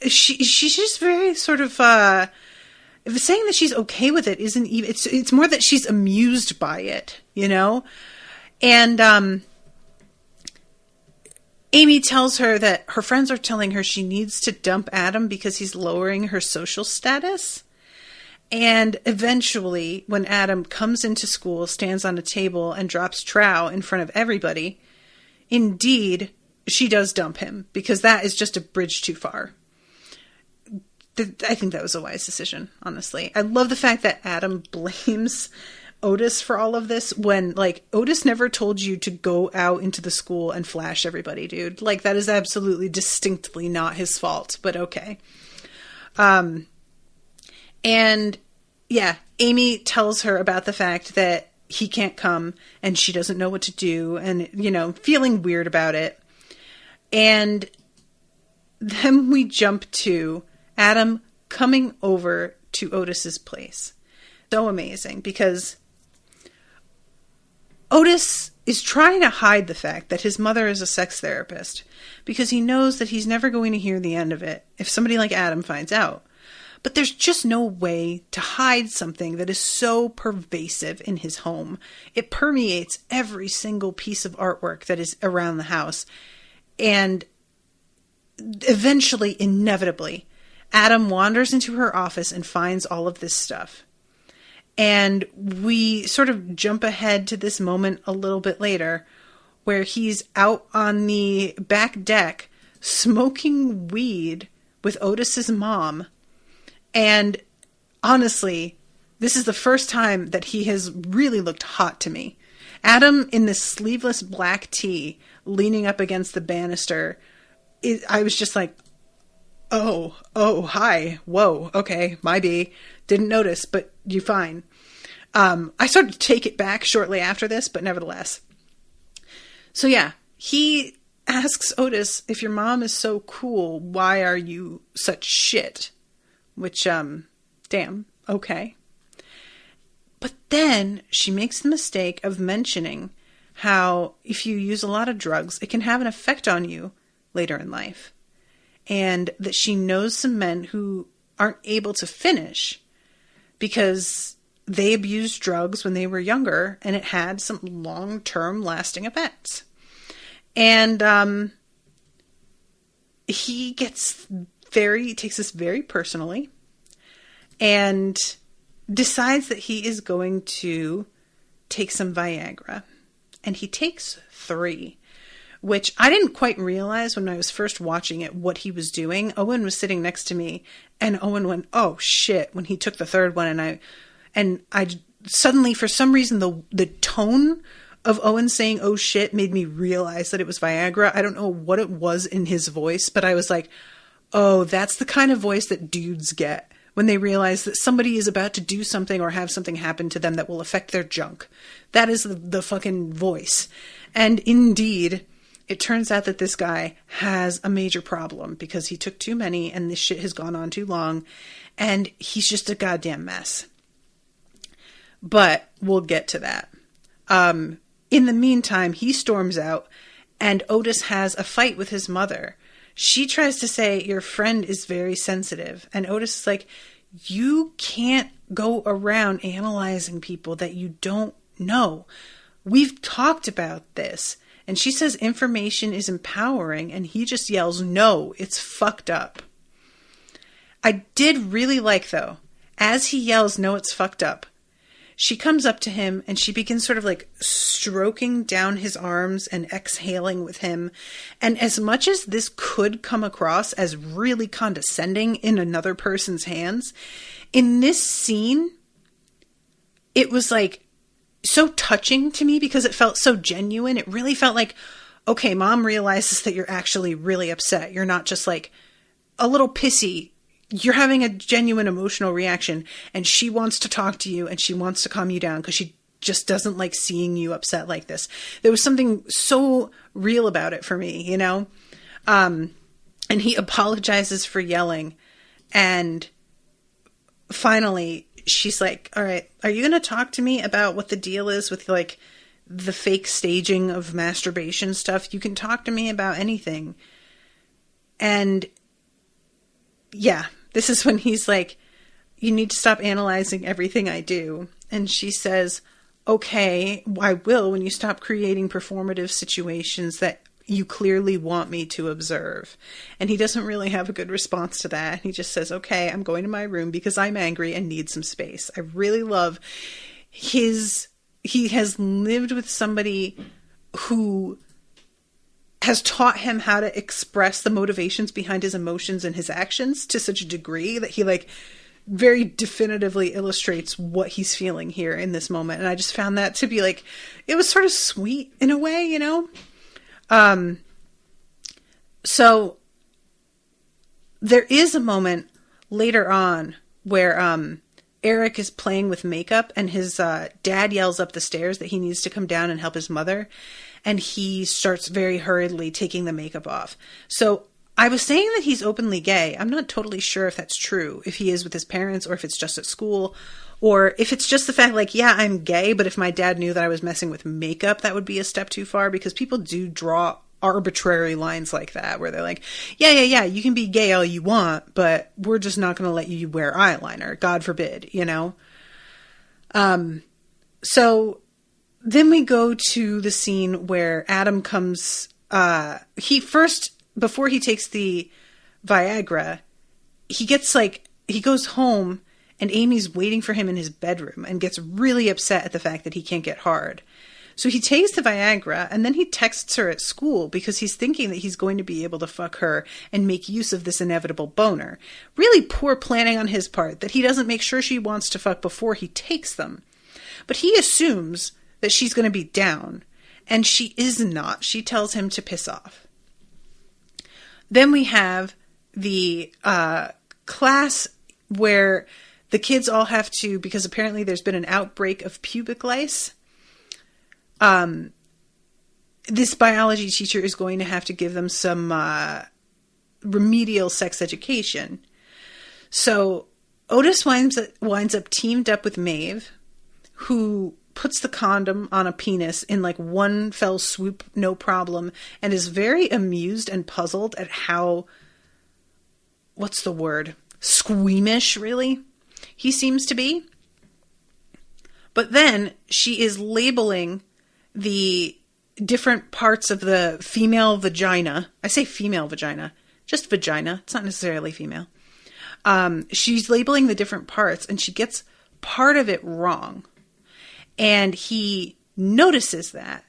she's just very sort of, saying that she's okay with it isn't even, it's more that she's amused by it, you know? And, Amy tells her that her friends are telling her she needs to dump Adam because he's lowering her social status. And eventually, when Adam comes into school, stands on a table, and drops trow in front of everybody, indeed, she does dump him, because that is just a bridge too far. I think that was a wise decision, honestly. I love the fact that Adam blames Otis for all of this when, like, Otis never told you to go out into the school and flash everybody, dude. Like, that is absolutely distinctly not his fault, but okay. And yeah, Amy tells her about the fact that he can't come and she doesn't know what to do and, you know, feeling weird about it. And then we jump to Adam coming over to Otis's place. So amazing, because Otis is trying to hide the fact that his mother is a sex therapist because he knows that he's never going to hear the end of it if somebody like Adam finds out. But there's just no way to hide something that is so pervasive in his home. It permeates every single piece of artwork that is around the house. And eventually, inevitably, Adam wanders into her office and finds all of this stuff. And we sort of jump ahead to this moment a little bit later where he's out on the back deck smoking weed with Otis's mom. And honestly, this is the first time that he has really looked hot to me. Adam in this sleeveless black tee leaning up against the banister. I was just like, oh, hi. Whoa. Okay. My B. Didn't notice, but you fine. I started to take it back shortly after this, but nevertheless. So yeah, he asks Otis, if your mom is so cool, why are you such shit? Which, damn, okay. But then she makes the mistake of mentioning how if you use a lot of drugs, it can have an effect on you later in life. And that she knows some men who aren't able to finish because they abused drugs when they were younger and it had some long-term lasting effects. And he takes this very personally and decides that he is going to take some Viagra. And he takes 3, which I didn't quite realize when I was first watching it what he was doing. Owen was sitting next to me and Owen went, oh shit, when he took the 3rd one. And I suddenly, for some reason, the tone of Owen saying, oh shit, made me realize that it was Viagra. I don't know what it was in his voice, but I was like, oh, that's the kind of voice that dudes get when they realize that somebody is about to do something or have something happen to them that will affect their junk. That is the fucking voice. And indeed, it turns out that this guy has a major problem because he took too many and this shit has gone on too long and he's just a goddamn mess. But we'll get to that. In the meantime, he storms out and Otis has a fight with his mother. She tries to say, your friend is very sensitive. And Otis is like, you can't go around analyzing people that you don't know. We've talked about this. And she says information is empowering. And he just yells, no, it's fucked up. I did really like, though, as he yells, no, it's fucked up, she comes up to him and she begins sort of like stroking down his arms and exhaling with him. And as much as this could come across as really condescending in another person's hands, in this scene, it was like so touching to me because it felt so genuine. It really felt like, okay, mom realizes that you're actually really upset. You're not just like a little pissy. You're having a genuine emotional reaction and she wants to talk to you and she wants to calm you down because she just doesn't like seeing you upset like this. There was something so real about it for me, you know? And he apologizes for yelling. And finally, she's like, all right, are you going to talk to me about what the deal is with like the fake staging of masturbation stuff? You can talk to me about anything. And yeah, this is when he's like, you need to stop analyzing everything I do. And she says, okay, I will when you stop creating performative situations that you clearly want me to observe. And he doesn't really have a good response to that. He just says, okay, I'm going to my room because I'm angry and need some space. I really love he has lived with somebody who has taught him how to express the motivations behind his emotions and his actions to such a degree that he like very definitively illustrates what he's feeling here in this moment. And I just found that to be like, it was sort of sweet in a way, you know? So there is a moment later on where, Eric is playing with makeup and his, dad yells up the stairs that he needs to come down and help his mother. And he starts very hurriedly taking the makeup off. So I was saying that he's openly gay. I'm not totally sure if that's true, if he is with his parents or if it's just at school, or if it's just the fact like, yeah, I'm gay, but if my dad knew that I was messing with makeup, that would be a step too far, because people do draw arbitrary lines like that where they're like, yeah, you can be gay all you want, but we're just not going to let you wear eyeliner. God forbid, you know? So then we go to the scene where Adam comes, before he takes the Viagra, he goes home and Amy's waiting for him in his bedroom and gets really upset at the fact that he can't get hard. So he takes the Viagra and then he texts her at school because he's thinking that he's going to be able to fuck her and make use of this inevitable boner. Really poor planning on his part that he doesn't make sure she wants to fuck before he takes them. But he assumes that she's going to be down, and she is not. She tells him to piss off. Then we have the class where the kids all have to, because apparently there's been an outbreak of pubic lice. This biology teacher is going to have to give them some remedial sex education. So Otis winds up teamed up with Maeve, who puts the condom on a penis in like one fell swoop, no problem, and is very amused and puzzled at how, what's the word? Squeamish, really, he seems to be. But then she is labeling the different parts of the female vagina. I say female vagina, just vagina. It's not necessarily female. She's labeling the different parts and she gets part of it wrong. And he notices that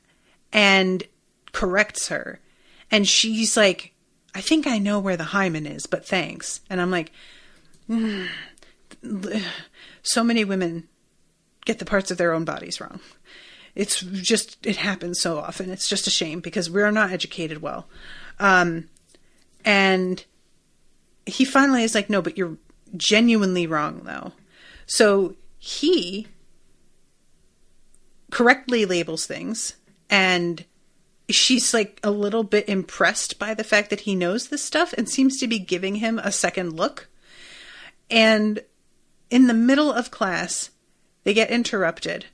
and corrects her. And she's like, I think I know where the hymen is, but thanks. And I'm like, so many women get the parts of their own bodies wrong. It's just, it happens so often. It's just a shame because we're not educated well. And he finally is like, no, but you're genuinely wrong though. So he correctly labels things, and she's like a little bit impressed by the fact that he knows this stuff and seems to be giving him a second look. And in the middle of class, they get interrupted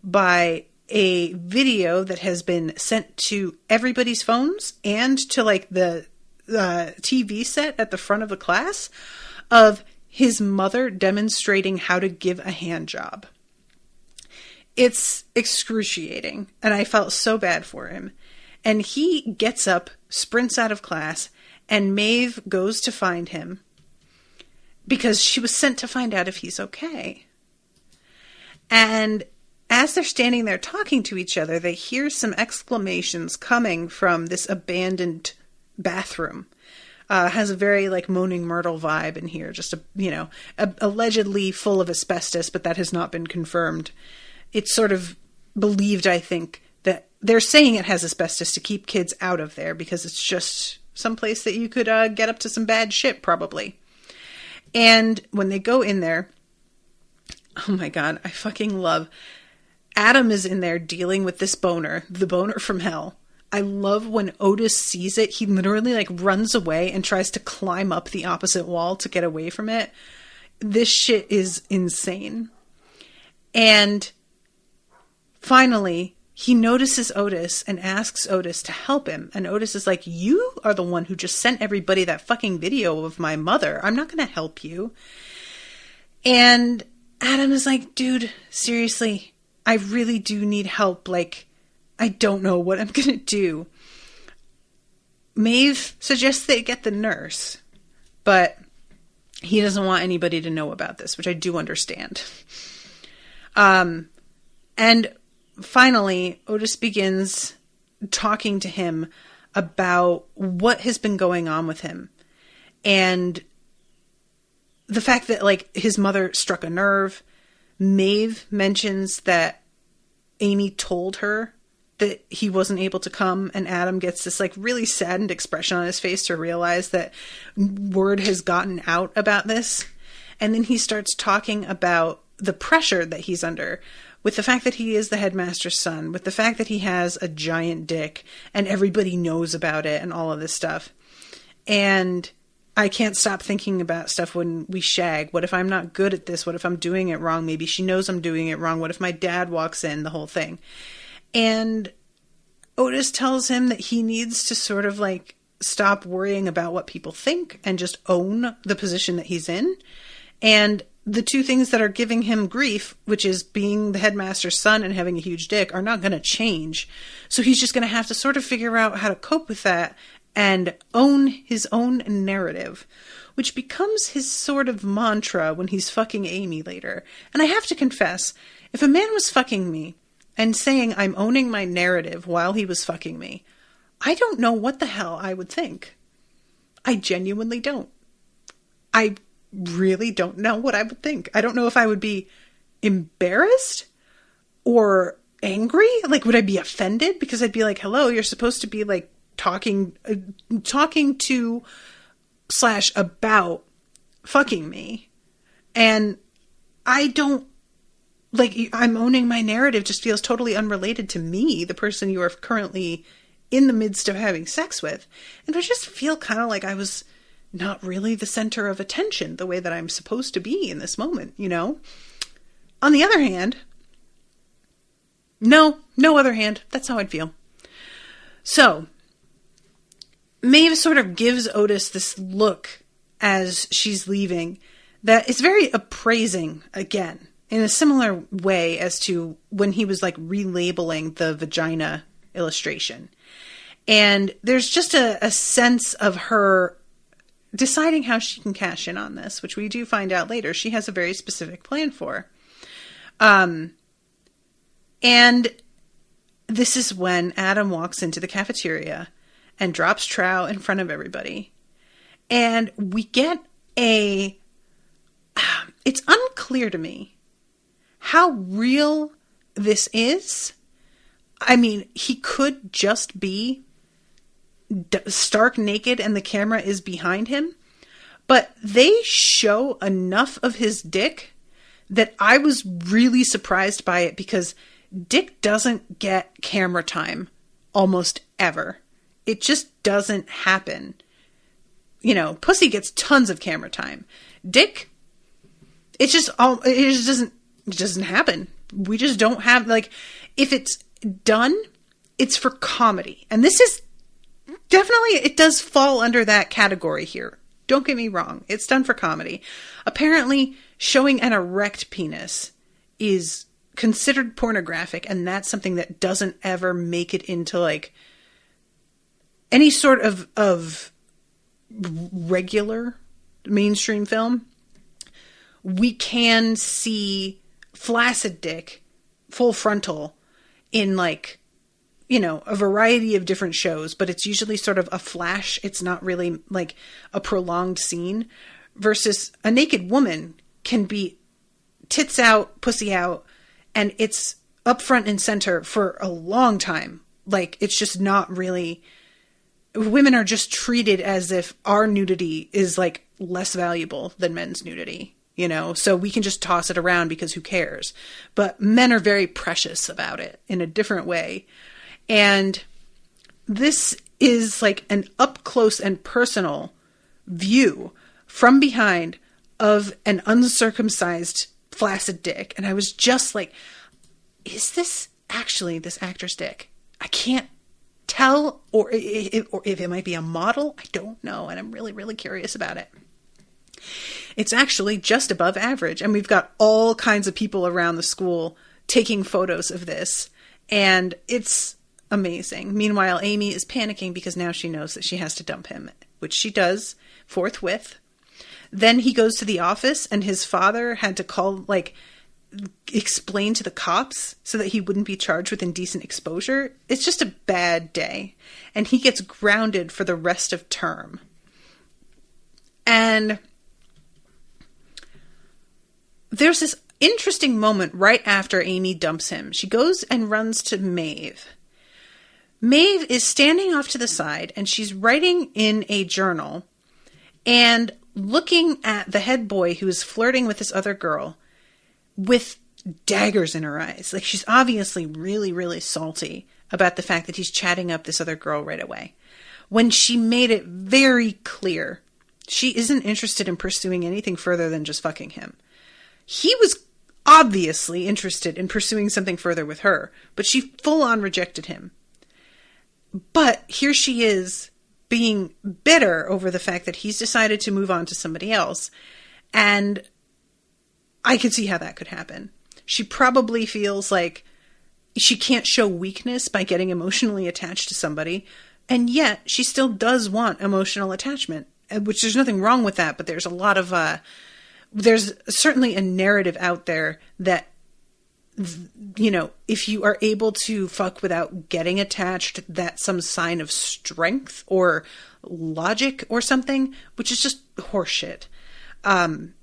by a video that has been sent to everybody's phones and to like the TV set at the front of the class of his mother demonstrating how to give a hand job. It's excruciating, and I felt so bad for him. And he gets up, sprints out of class, and Maeve goes to find him because she was sent to find out if he's okay. And as they're standing there talking to each other, they hear some exclamations coming from this abandoned bathroom. Has a very like Moaning Myrtle vibe in here, just allegedly full of asbestos, but that has not been confirmed. It's sort of believed, I think, that they're saying it has asbestos to keep kids out of there because it's just someplace that you could get up to some bad shit, probably. And when they go in there, oh my God, I fucking love Adam is in there dealing with this boner, the boner from hell. I love when Otis sees it, he literally like runs away and tries to climb up the opposite wall to get away from it. This shit is insane. And finally, he notices Otis and asks Otis to help him. And Otis is like, you are the one who just sent everybody that fucking video of my mother. I'm not going to help you. And Adam is like, dude, seriously, I really do need help. Like, I don't know what I'm going to do. Maeve suggests they get the nurse, but he doesn't want anybody to know about this, which I do understand. And finally, Otis begins talking to him about what has been going on with him. And the fact that, like, his mother struck a nerve. Maeve mentions that Amy told her that he wasn't able to come, and Adam gets this, like, really saddened expression on his face to realize that word has gotten out about this. And then he starts talking about the pressure that he's under, with the fact that he is the headmaster's son, with the fact that he has a giant dick, and everybody knows about it, and all of this stuff. And I can't stop thinking about stuff when we shag. What if I'm not good at this? What if I'm doing it wrong? Maybe she knows I'm doing it wrong. What if my dad walks in? The whole thing. And Otis tells him that he needs to sort of like stop worrying about what people think and just own the position that he's in. And the two things that are giving him grief, which is being the headmaster's son and having a huge dick, are not going to change. So he's just going to have to sort of figure out how to cope with that and own his own narrative, which becomes his sort of mantra when he's fucking Amy later. And I have to confess, if a man was fucking me and saying I'm owning my narrative while he was fucking me, I don't know what the hell I would think. I genuinely don't. I really don't know what I would think. I don't know if I would be embarrassed or angry. Like, would I be offended? Because I'd be like, hello, you're supposed to be like talking to / about fucking me. And I don't, like, I'm owning my narrative just feels totally unrelated to me, the person you are currently in the midst of having sex with. And I just feel kind of like I was not really the center of attention the way that I'm supposed to be in this moment, you know? On the other hand, no other hand, that's how I'd feel. So, Maeve sort of gives Otis this look as she's leaving that is very appraising again, in a similar way as to when he was like relabeling the vagina illustration. And there's just a sense of her deciding how she can cash in on this, which we do find out later. She has a very specific plan for. And this is when Adam walks into the cafeteria and drops trow in front of everybody. And we get it's unclear to me how real this is. I mean, he could just be stark naked and the camera is behind him, but they show enough of his dick that I was really surprised by it, because dick doesn't get camera time almost ever. It just doesn't happen. You know, pussy gets tons of camera time. Dick, it just doesn't happen. We just don't have, like, if it's done, it's for comedy. And this is definitely, it does fall under that category here. Don't get me wrong. It's done for comedy. Apparently, showing an erect penis is considered pornographic, and that's something that doesn't ever make it into, like, any sort of regular mainstream film. We can see flaccid dick, full frontal, in, like, you know, a variety of different shows, but it's usually sort of a flash. It's not really like a prolonged scene, versus a naked woman can be tits out, pussy out, and it's up front and center for a long time. Like, it's just not really, women are just treated as if our nudity is like less valuable than men's nudity, you know, so we can just toss it around because who cares? But men are very precious about it in a different way. And this is like an up close and personal view from behind of an uncircumcised flaccid dick. And I was just like, is this actually this actor's dick? I can't tell, or if it might be a model, I don't know. And I'm really, really curious about it. It's actually just above average. And we've got all kinds of people around the school taking photos of this. And it's amazing. Meanwhile, Amy is panicking because now she knows that she has to dump him, which she does forthwith. Then he goes to the office, and his father had to call, like, explain to the cops so that he wouldn't be charged with indecent exposure. It's just a bad day. And he gets grounded for the rest of term. And there's this interesting moment right after Amy dumps him. She goes and runs to Maeve. Maeve is standing off to the side, and she's writing in a journal and looking at the head boy who is flirting with this other girl with daggers in her eyes. Like, she's obviously really, really salty about the fact that he's chatting up this other girl right away. when she made it very clear she isn't interested in pursuing anything further than just fucking him. He was obviously interested in pursuing something further with her, but she full on rejected him. But here she is being bitter over the fact that he's decided to move on to somebody else. And I could see how that could happen. She probably feels like she can't show weakness by getting emotionally attached to somebody. And yet she still does want emotional attachment, which there's nothing wrong with that. But there's a lot of, there's certainly a narrative out there that, you know, if you are able to fuck without getting attached, that's some sign of strength or logic or something, which is just horseshit.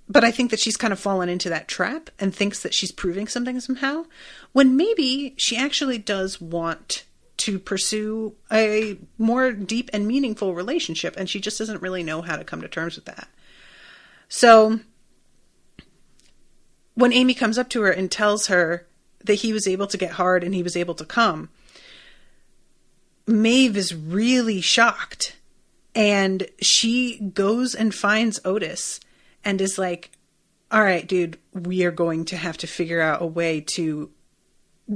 But I think that she's kind of fallen into that trap and thinks that she's proving something somehow, when maybe she actually does want to pursue a more deep and meaningful relationship, and she just doesn't really know how to come to terms with that. So when Amy comes up to her and tells her that he was able to get hard and he was able to come, Maeve is really shocked. And she goes and finds Otis and is like, all right, dude, we are going to have to figure out a way to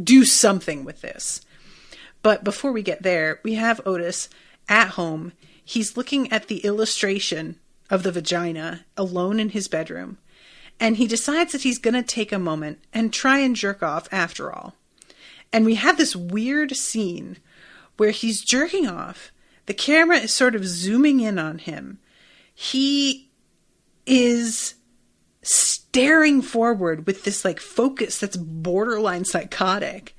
do something with this. But before we get there, we have Otis at home. He's looking at the illustration of the vagina alone in his bedroom. And he decides that he's going to take a moment and try and jerk off after all. And we have this weird scene where he's jerking off. The camera is sort of zooming in on him. He is staring forward with this like focus that's borderline psychotic.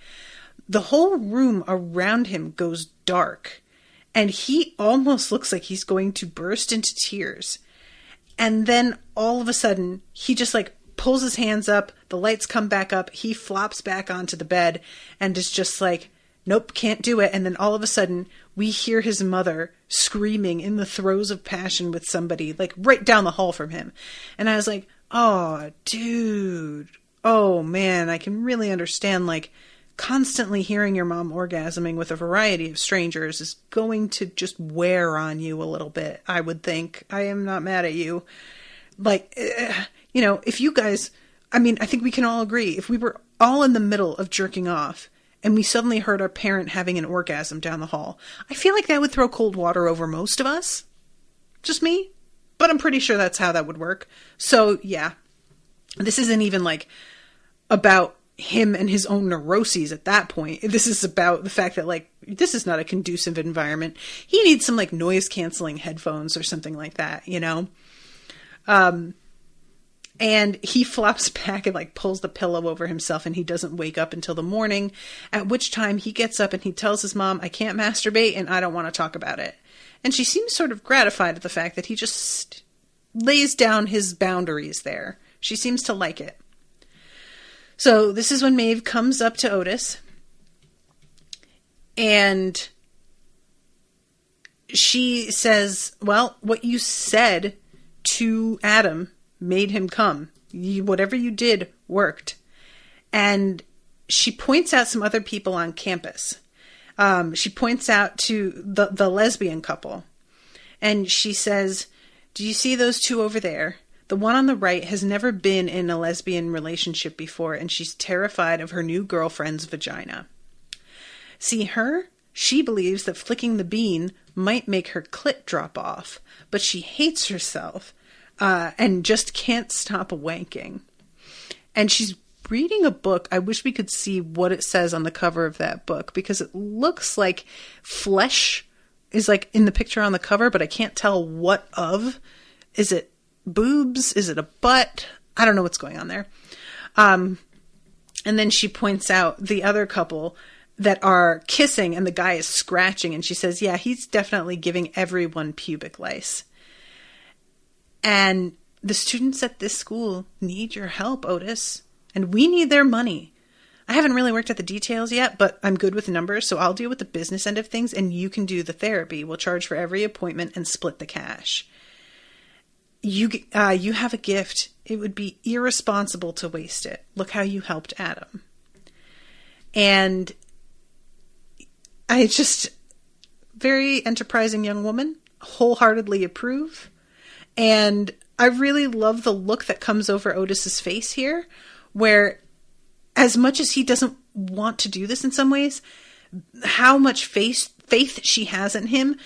The whole room around him goes dark. And he almost looks like he's going to burst into tears. And then all of a sudden, he just like pulls his hands up, the lights come back up, he flops back onto the bed and is just like, nope, can't do it. And then all of a sudden, we hear his mother screaming in the throes of passion with somebody like right down the hall from him. And I was like, oh, dude. Oh, man, I can really understand like constantly hearing your mom orgasming with a variety of strangers is going to just wear on you a little bit, I would think. I am not mad at you. Like, you know, if you guys, I mean, I think we can all agree, if we were all in the middle of jerking off and we suddenly heard our parent having an orgasm down the hall, I feel like that would throw cold water over most of us. Just me. But I'm pretty sure that's how that would work. So, yeah. This isn't even like about him and his own neuroses at that point. This is about the fact that like this is not a conducive environment. He needs some like noise canceling headphones or something like that, you know. And he flops back and like pulls the pillow over himself, and he doesn't wake up until the morning, at which time he gets up and he tells his mom, I can't masturbate and I don't want to talk about it. And she seems sort of gratified at the fact that he just lays down his boundaries there. She seems to like it. So this is when Maeve comes up to Otis, and she says, well, what you said to Adam made him come. Whatever you did worked. And she points out some other people on campus. She points out to the lesbian couple. And she says, do you see those two over there? The one on the right has never been in a lesbian relationship before, and she's terrified of her new girlfriend's vagina. See her? She believes that flicking the bean might make her clit drop off, but she hates herself and just can't stop wanking. And she's reading a book. I wish we could see what it says on the cover of that book, because it looks like flesh is like in the picture on the cover, but I can't tell what of. Is it boobs? Is it a butt? I don't know what's going on there. And then she points out the other couple that are kissing and the guy is scratching, and she says, yeah, he's definitely giving everyone pubic lice. And the students at this school need your help, Otis, and we need their money. I haven't really worked at the details yet, but I'm good with numbers, so I'll deal with the business end of things, and you can do the therapy. We'll charge for every appointment and split the cash. You have a gift. It would be irresponsible to waste it. Look how you helped Adam. And very enterprising young woman. Wholeheartedly approve. And I really love the look that comes over Otis's face here, where as much as he doesn't want to do this in some ways, how much faith she has in him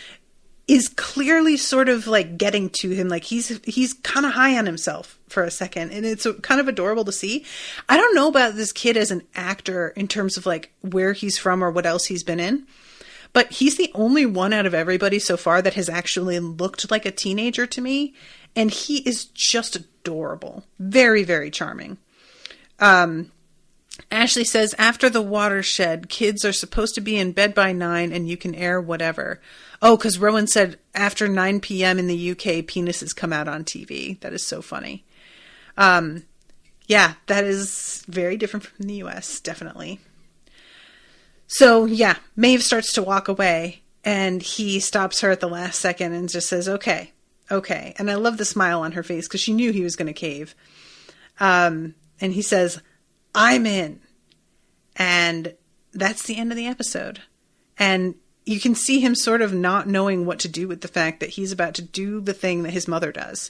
is clearly sort of like getting to him. Like he's kind of high on himself for a second, and it's kind of adorable to see. I don't know about this kid as an actor in terms of like where he's from or what else he's been in, but he's the only one out of everybody so far that has actually looked like a teenager to me, and he is just adorable. Very, very charming. Ashleigh says, after the watershed, kids are supposed to be in bed by 9 and you can air whatever. Oh, because Rowan said after 9 p.m. in the UK, penises come out on TV. That is so funny. Yeah, that is very different from the US, definitely. So, yeah, Maeve starts to walk away, and he stops her at the last second and just says, okay. And I love the smile on her face because she knew he was going to cave. And he says, I'm in. And that's the end of the episode. And you can see him sort of not knowing what to do with the fact that he's about to do the thing that his mother does.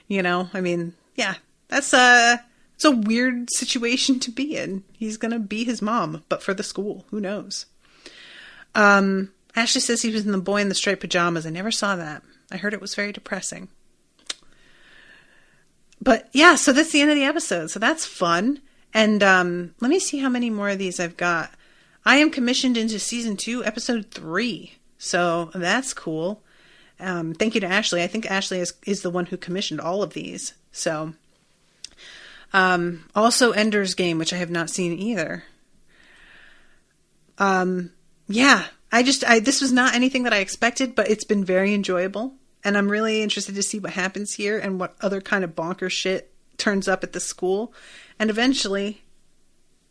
You know, I mean, yeah, it's a weird situation to be in. He's going to be his mom, but for the school. Who knows? Ashleigh says he was in The Boy in the Striped Pajamas. I never saw that. I heard it was very depressing. But yeah, so that's the end of the episode. So that's fun. And let me see how many more of these I've got. I am commissioned into season 2, episode 3. So that's cool. Thank you to Ashleigh. I think Ashleigh is the one who commissioned all of these. So also Ender's Game, which I have not seen either. Yeah, this was not anything that I expected, but it's been very enjoyable. And I'm really interested to see what happens here and what other kind of bonker shit turns up at the school. And eventually,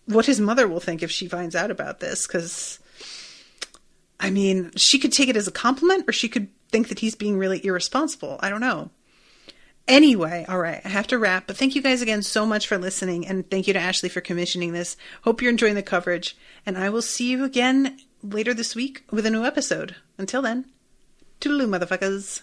what his mother will think if she finds out about this. Because, I mean, she could take it as a compliment, or she could think that he's being really irresponsible. I don't know. Anyway, all right, I have to wrap. But thank you guys again so much for listening. And thank you to Ashleigh for commissioning this. Hope you're enjoying the coverage. And I will see you again later this week with a new episode. Until then, toodaloo, motherfuckers.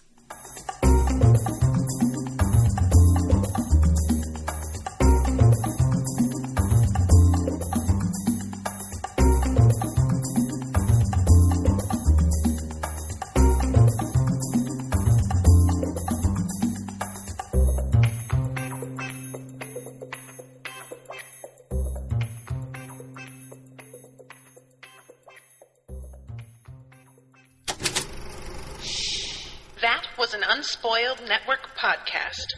That was an Unspoiled Network podcast.